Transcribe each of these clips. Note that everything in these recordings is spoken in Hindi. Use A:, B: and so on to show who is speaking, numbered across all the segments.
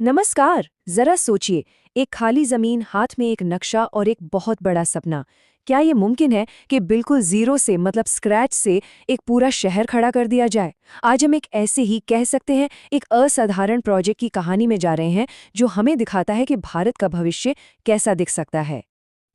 A: नमस्कार। जरा सोचिए, एक खाली जमीन, हाथ में एक नक्शा और एक बहुत बड़ा सपना। क्या ये मुमकिन है कि बिल्कुल जीरो से मतलब स्क्रैच से एक पूरा शहर खड़ा कर दिया जाए? आज हम एक ऐसे ही कह सकते हैं एक असाधारण प्रोजेक्ट की कहानी में जा रहे हैं जो हमें दिखाता है कि भारत का भविष्य कैसा दिख सकता है।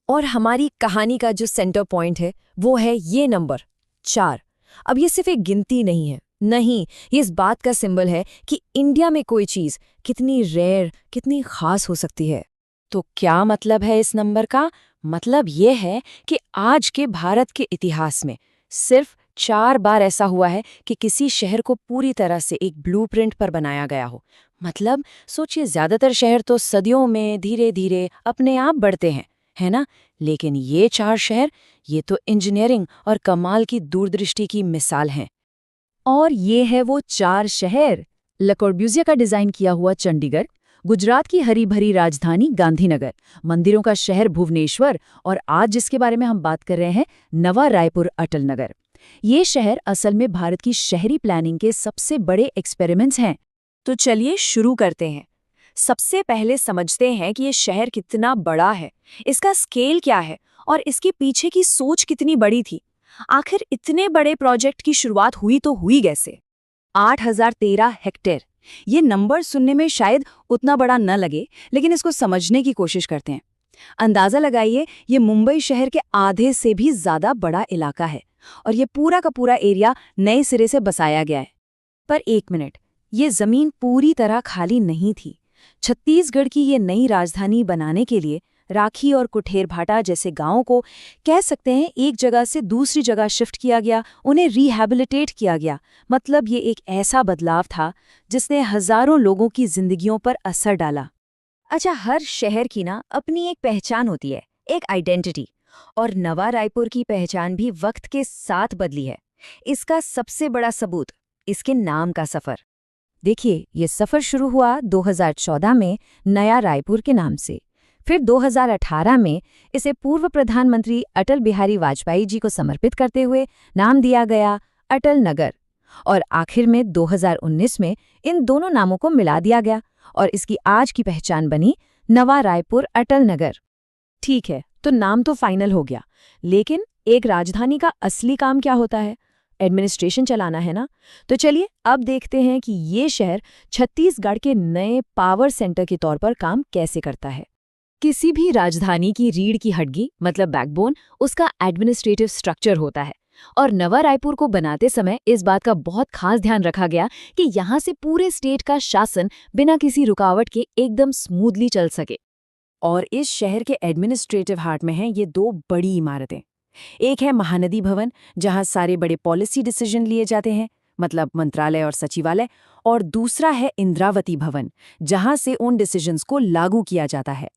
B: और हमारी कहानी का जो सेंटर पॉइंट है वो है ये नंबर 4। अब ये सिर्फ एक गिनती नहीं है, नहीं, ये इस बात का सिंबल है कि इंडिया में कोई चीज कितनी रेयर, कितनी खास हो सकती है।
A: तो क्या मतलब है इस नंबर का? मतलब ये है कि आज के भारत के इतिहास में सिर्फ 4 बार ऐसा हुआ है कि किसी शहर को पूरी तरह से एक ब्लूप्रिंट पर बनाया गया हो। मतलब सोचिए, ज्यादातर शहर तो सदियों में धीरे धीरे अपने आप बढ़ते हैं, है ना? लेकिन ये 4 शहर, ये तो इंजीनियरिंग और कमाल की दूरदृष्टि की मिसाल हैं।
B: और ये है वो 4 शहर। ले कॉर्ब्यूजियर का डिजाइन किया हुआ चंडीगढ़, गुजरात की हरी भरी राजधानी गांधीनगर, मंदिरों का शहर भुवनेश्वर, और आज जिसके बारे में हम बात कर रहे हैं, नवा रायपुर अटल नगर। ये शहर असल में भारत की शहरी प्लानिंग के सबसे बड़े एक्सपेरिमेंट्स हैं।
A: तो चलिए शुरू करते हैं। सबसे पहले समझते हैं कि ये शहर कितना बड़ा है, इसका स्केल क्या है और इसके पीछे की सोच कितनी बड़ी थी। आखिर इतने बड़े प्रोजेक्ट की शुरुआत हुई तो हुई कैसे? 8013 हेक्टेयर। ये नंबर सुनने में शायद उतना बड़ा न लगे, लेकिन इसको समझने की कोशिश करते हैं। अंदाजा लगाइए, ये मुंबई शहर के आधे से भी ज्यादा बड़ा इलाका है और ये पूरा का पूरा एरिया नए सिरे से बसाया गया है। पर एक मिनट, ये जमीन पूरी तरह खाली नहीं थी। छत्तीसगढ़ की ये नई राजधानी बनाने के लिए राखी और कुठेरभाटा जैसे गांवों को, कह सकते हैं, एक जगह से दूसरी जगह शिफ्ट किया गया, उन्हें रिहैबिलिटेट किया गया। मतलब ये एक ऐसा बदलाव था जिसने हजारों लोगों की जिंदगियों पर असर डाला।
B: अच्छा, हर शहर की ना अपनी एक पहचान होती है, एक आइडेंटिटी। और नवा रायपुर की पहचान भी वक्त के साथ बदली है। इसका सबसे बड़ा सबूत इसके नाम का सफर। देखिए, ये सफर शुरू हुआ 2014 में नया रायपुर के नाम से। फिर 2018 में इसे पूर्व प्रधानमंत्री अटल बिहारी वाजपेयी जी को समर्पित करते हुए नाम दिया गया अटल नगर। और आखिर में 2019 में इन दोनों नामों को मिला दिया गया और इसकी आज की पहचान बनी नवा रायपुर अटल नगर।
A: ठीक है, तो नाम तो फाइनल हो गया, लेकिन एक राजधानी का असली काम क्या होता है? एडमिनिस्ट्रेशन चलाना है ना? तो चलिए अब देखते हैं कि ये शहर छत्तीसगढ़ के नए पावर सेंटर के तौर पर काम कैसे करता है। किसी भी राजधानी की रीढ़ की हड्डी मतलब बैकबोन उसका एडमिनिस्ट्रेटिव स्ट्रक्चर होता है। और नवा रायपुर को बनाते समय इस बात का बहुत खास ध्यान रखा गया कि यहाँ से पूरे स्टेट का शासन बिना किसी रुकावट के एकदम स्मूथली चल सके। और इस शहर के एडमिनिस्ट्रेटिव हार्ट में हैं ये 2 बड़ी इमारतें। एक है महानदी भवन, जहां सारे बड़े पॉलिसी डिसीजन लिए जाते हैं, मतलब मंत्रालय और सचिवालय। और दूसरा है इंद्रावती भवन, जहां से उन डिसीजंस को लागू किया जाता है।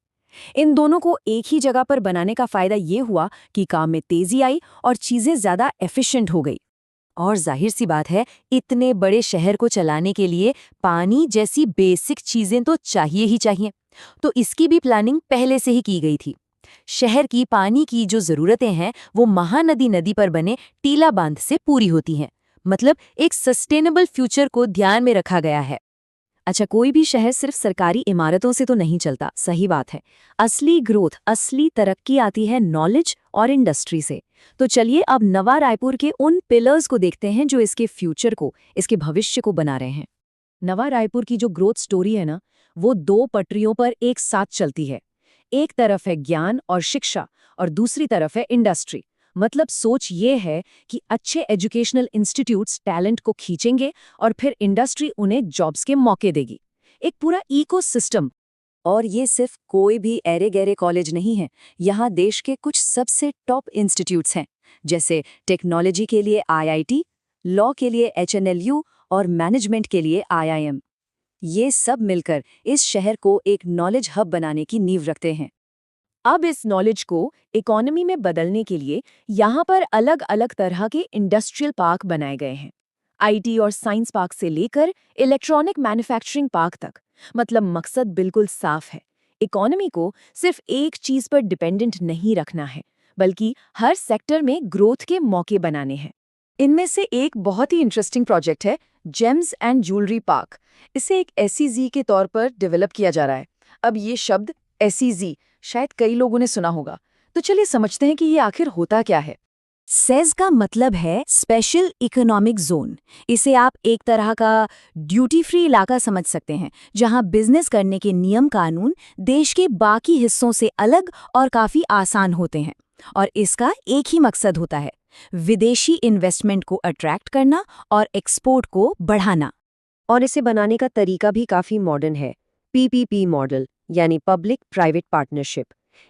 A: इन दोनों को एक ही जगह पर बनाने का फायदा ये हुआ कि काम में तेजी आई और चीजें ज्यादा एफिशिएंट हो गई। और जाहिर सी बात है, इतने बड़े शहर को चलाने के लिए पानी जैसी बेसिक चीजें तो चाहिए ही चाहिए। तो इसकी भी प्लानिंग पहले से ही की गई थी। शहर की पानी की जो जरूरतें हैं वो महानदी नदी पर बने टीला बांध से पूरी होती हैं। मतलब एक सस्टेनेबल फ्यूचर को ध्यान में रखा गया है। अच्छा, कोई भी शहर सिर्फ सरकारी इमारतों से तो नहीं चलता, सही बात है। असली ग्रोथ, असली तरक्की आती है नॉलेज और इंडस्ट्री से। तो चलिए अब नवा रायपुर के उन पिलर्स को देखते हैं जो इसके फ्यूचर को, इसके भविष्य को बना रहे हैं। नवा रायपुर की जो ग्रोथ स्टोरी है ना, वो 2 पटरियों पर एक साथ चलती है। एक तरफ है ज्ञान और शिक्षा और दूसरी तरफ है इंडस्ट्री। मतलब सोच ये है कि अच्छे एजुकेशनल इंस्टीट्यूट्स टैलेंट को खींचेंगे और फिर इंडस्ट्री उन्हें जॉब्स के मौके देगी। एक पूरा इकोसिस्टम। और ये सिर्फ कोई भी ऐरे गैरे कॉलेज नहीं है। यहाँ देश के कुछ सबसे टॉप इंस्टीट्यूट्स हैं, जैसे टेक्नोलॉजी के लिए आईआईटी, लॉ के लिए एचएनएलयू और मैनेजमेंट के लिए आईआईएम। ये सब मिलकर इस शहर को एक नॉलेज हब बनाने की नींव रखते हैं। अब इस नॉलेज को इकोनॉमी में बदलने के लिए यहाँ पर अलग अलग तरह के इंडस्ट्रियल पार्क बनाए गए हैं। आईटी और साइंस पार्क से लेकर इलेक्ट्रॉनिक मैन्युफैक्चरिंग पार्क तक। मतलब मकसद बिल्कुल साफ है, इकोनॉमी को सिर्फ एक चीज पर डिपेंडेंट नहीं रखना है, बल्कि हर सेक्टर में ग्रोथ के मौके बनाने हैं। इनमें से एक बहुत ही इंटरेस्टिंग प्रोजेक्ट है जेम्स एंड ज्वेलरी पार्क। इसे एक एसईजी के तौर पर डेवलप किया जा रहा है। अब ये शब्द एसईजी शायद कई लोगों ने सुना होगा, तो चलिए समझते हैं कि ये आखिर होता क्या है।
B: सेज का मतलब है स्पेशल इकोनॉमिक जोन। इसे आप एक तरह का ड्यूटी फ्री इलाका समझ सकते हैं, जहां बिजनेस करने के नियम कानून देश के बाकी हिस्सों से अलग और काफी आसान होते हैं। और इसका एक ही मकसद होता है, विदेशी इन्वेस्टमेंट को अट्रैक्ट करना और एक्सपोर्ट को बढ़ाना।
C: और इसे बनाने का तरीका भी काफी मॉडर्न है, पीपीपी मॉडल, यानी पब्लिक प्राइवेट पार्टनरशिप।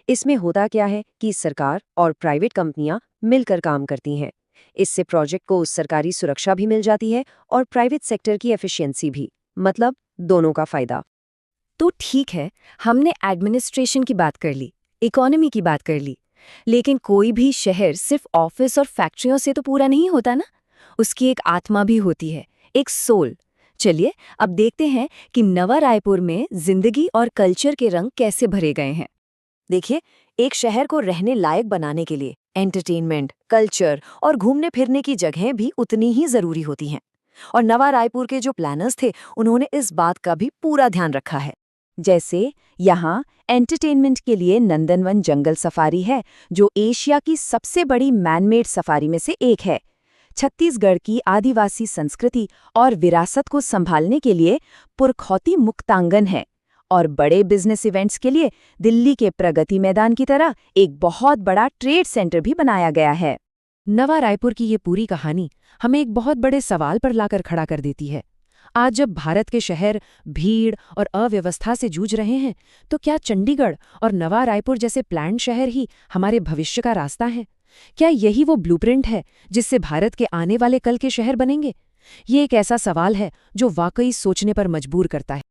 C: इसमें होता क्या है कि सरकार और प्राइवेट कंपनियां मिलकर काम करती हैं। इससे प्रोजेक्ट को सरकारी सुरक्षा भी मिल जाती है और प्राइवेट सेक्टर की एफिशिएंसी भी, मतलब दोनों का फायदा।
B: तो ठीक है, हमने एडमिनिस्ट्रेशन की बात कर ली, इकोनॉमी की बात कर ली, लेकिन कोई भी शहर सिर्फ ऑफिस और फैक्ट्रियों से तो पूरा नहीं होता ना। उसकी एक आत्मा भी होती है, एक सोल। चलिए अब देखते हैं कि नवा रायपुर में जिंदगी और कल्चर के रंग कैसे भरे गए हैं।
A: देखिए, एक शहर को रहने लायक बनाने के लिए एंटरटेनमेंट, कल्चर और घूमने फिरने की जगहें भी उतनी ही जरूरी होती हैं। और नवा रायपुर के जो प्लानर्स थे, उन्होंने इस बात का भी पूरा ध्यान रखा है। जैसे यहाँ एंटरटेनमेंट के लिए नंदनवन जंगल सफारी है, जो एशिया की सबसे बड़ी मैनमेड सफारी में से एक है। छत्तीसगढ़ की आदिवासी संस्कृति और विरासत को संभालने के लिए पुरखौती मुक्तांगन है। और बड़े बिजनेस इवेंट्स के लिए दिल्ली के प्रगति मैदान की तरह एक बहुत बड़ा ट्रेड सेंटर भी बनाया गया है।
D: नवा रायपुर की ये पूरी कहानी हमें एक बहुत बड़े सवाल पर लाकर खड़ा कर देती है। आज जब भारत के शहर भीड़ और अव्यवस्था से जूझ रहे हैं, तो क्या चंडीगढ़ और नवा रायपुर जैसे प्लान्ड शहर ही हमारे भविष्य का रास्ता है? क्या यही वो ब्लूप्रिंट है जिससे भारत के आने वाले कल के शहर बनेंगे? ये एक ऐसा सवाल है जो वाकई सोचने पर मजबूर करता है।